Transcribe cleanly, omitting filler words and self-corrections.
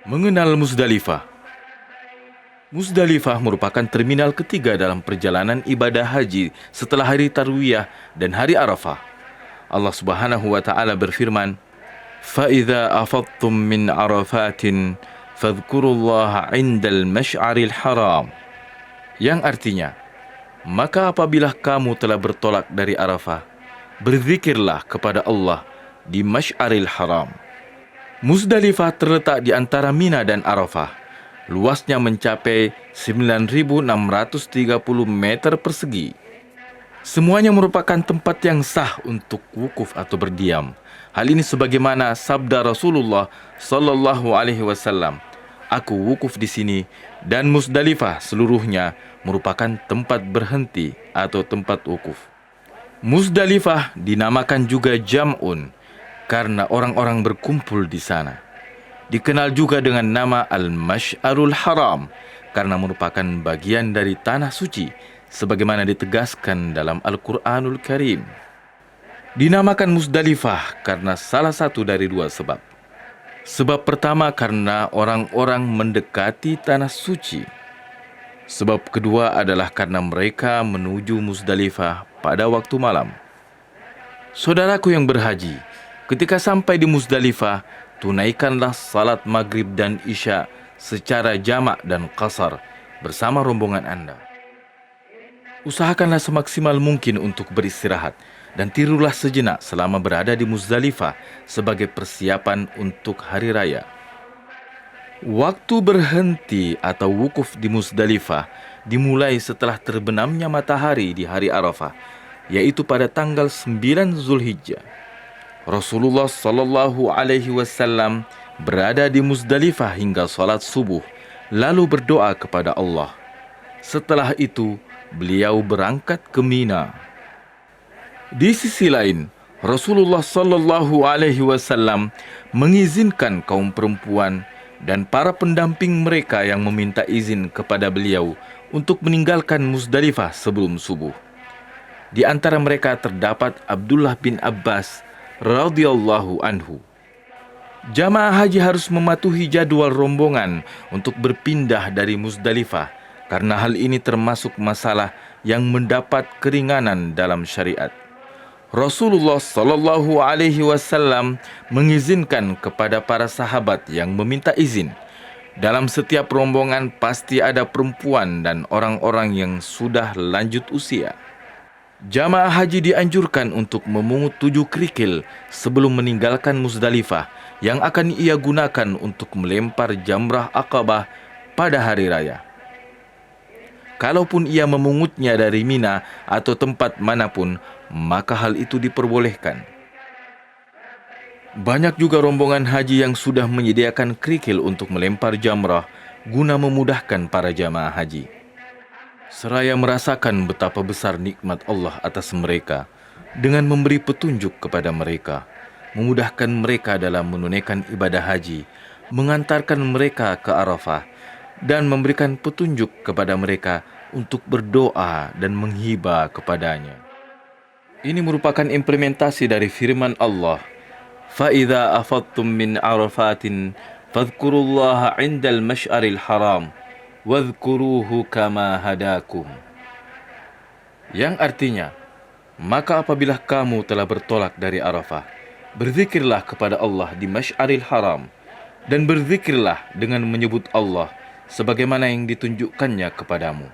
Mengenal Muzdalifah. Muzdalifah merupakan terminal ketiga dalam perjalanan ibadah haji setelah hari Tarwiyah dan hari Arafah. Allah Subhanahu wa taala berfirman, "Fa-idza afadtum min Arafatin fadhkurullaha 'indal masy'aril haram." Yang artinya, maka apabila kamu telah bertolak dari Arafah, berzikirlah kepada Allah di Masy'aril Haram. Muzdalifah terletak di antara Mina dan Arafah. Luasnya mencapai 9.630 meter persegi. Semuanya merupakan tempat yang sah untuk wukuf atau berdiam. Hal ini sebagaimana sabda Rasulullah sallallahu alaihi wasallam, "Aku wukuf di sini dan Muzdalifah seluruhnya merupakan tempat berhenti atau tempat wukuf." Muzdalifah dinamakan juga Jam'un karena orang-orang berkumpul di sana. Dikenal juga dengan nama Al-Masy'arul Haram karena merupakan bagian dari tanah suci sebagaimana ditegaskan dalam Al-Qur'anul Karim. Dinamakan Muzdalifah karena salah satu dari dua sebab. Sebab pertama karena orang-orang mendekati tanah suci. Sebab kedua adalah karena mereka menuju Muzdalifah pada waktu malam. Saudaraku yang berhaji, ketika sampai di Muzdalifah, tunaikanlah salat maghrib dan isya secara jamak dan qasar bersama rombongan Anda. Usahakanlah semaksimal mungkin untuk beristirahat dan tirulah sejenak selama berada di Muzdalifah sebagai persiapan untuk hari raya. Waktu berhenti atau wukuf di Muzdalifah dimulai setelah terbenamnya matahari di hari Arafah, yaitu pada tanggal 9 Zulhijjah. Rasulullah sallallahu alaihi wasallam berada di Muzdalifah hingga salat subuh, lalu berdoa kepada Allah. Setelah itu, beliau berangkat ke Mina. Di sisi lain, Rasulullah sallallahu alaihi wasallam mengizinkan kaum perempuan dan para pendamping mereka yang meminta izin kepada beliau untuk meninggalkan Muzdalifah sebelum subuh. Di antara mereka terdapat Abdullah bin Abbas radhiyallahu anhu. Jamaah haji harus mematuhi jadwal rombongan untuk berpindah dari Muzdalifah karena hal ini termasuk masalah yang mendapat keringanan dalam syariat. Rasulullah sallallahu alaihi wasallam mengizinkan kepada para sahabat yang meminta izin. Dalam setiap rombongan pasti ada perempuan dan orang-orang yang sudah lanjut usia. Jamaah haji dianjurkan untuk memungut 7 kerikil sebelum meninggalkan Muzdalifah yang akan ia gunakan untuk melempar jamrah Aqabah pada hari raya. Kalaupun ia memungutnya dari Mina atau tempat manapun, maka hal itu diperbolehkan. Banyak juga rombongan haji yang sudah menyediakan kerikil untuk melempar jamrah guna memudahkan para jamaah haji. Seraya merasakan betapa besar nikmat Allah atas mereka dengan memberi petunjuk kepada mereka, memudahkan mereka dalam menunaikan ibadah haji, mengantarkan mereka ke Arafah, dan memberikan petunjuk kepada mereka untuk berdoa dan menghibah kepadanya. Ini merupakan implementasi dari firman Allah, "Fa-idza afadtum min Arafatin fadhkurullaha 'indal masy'aril haram wadhkuruhu kama hadakum." Yang artinya, maka apabila kamu telah bertolak dari Arafah, berzikirlah kepada Allah di Masy'aril Haram dan berzikirlah dengan menyebut Allah sebagaimana yang ditunjukkannya kepadamu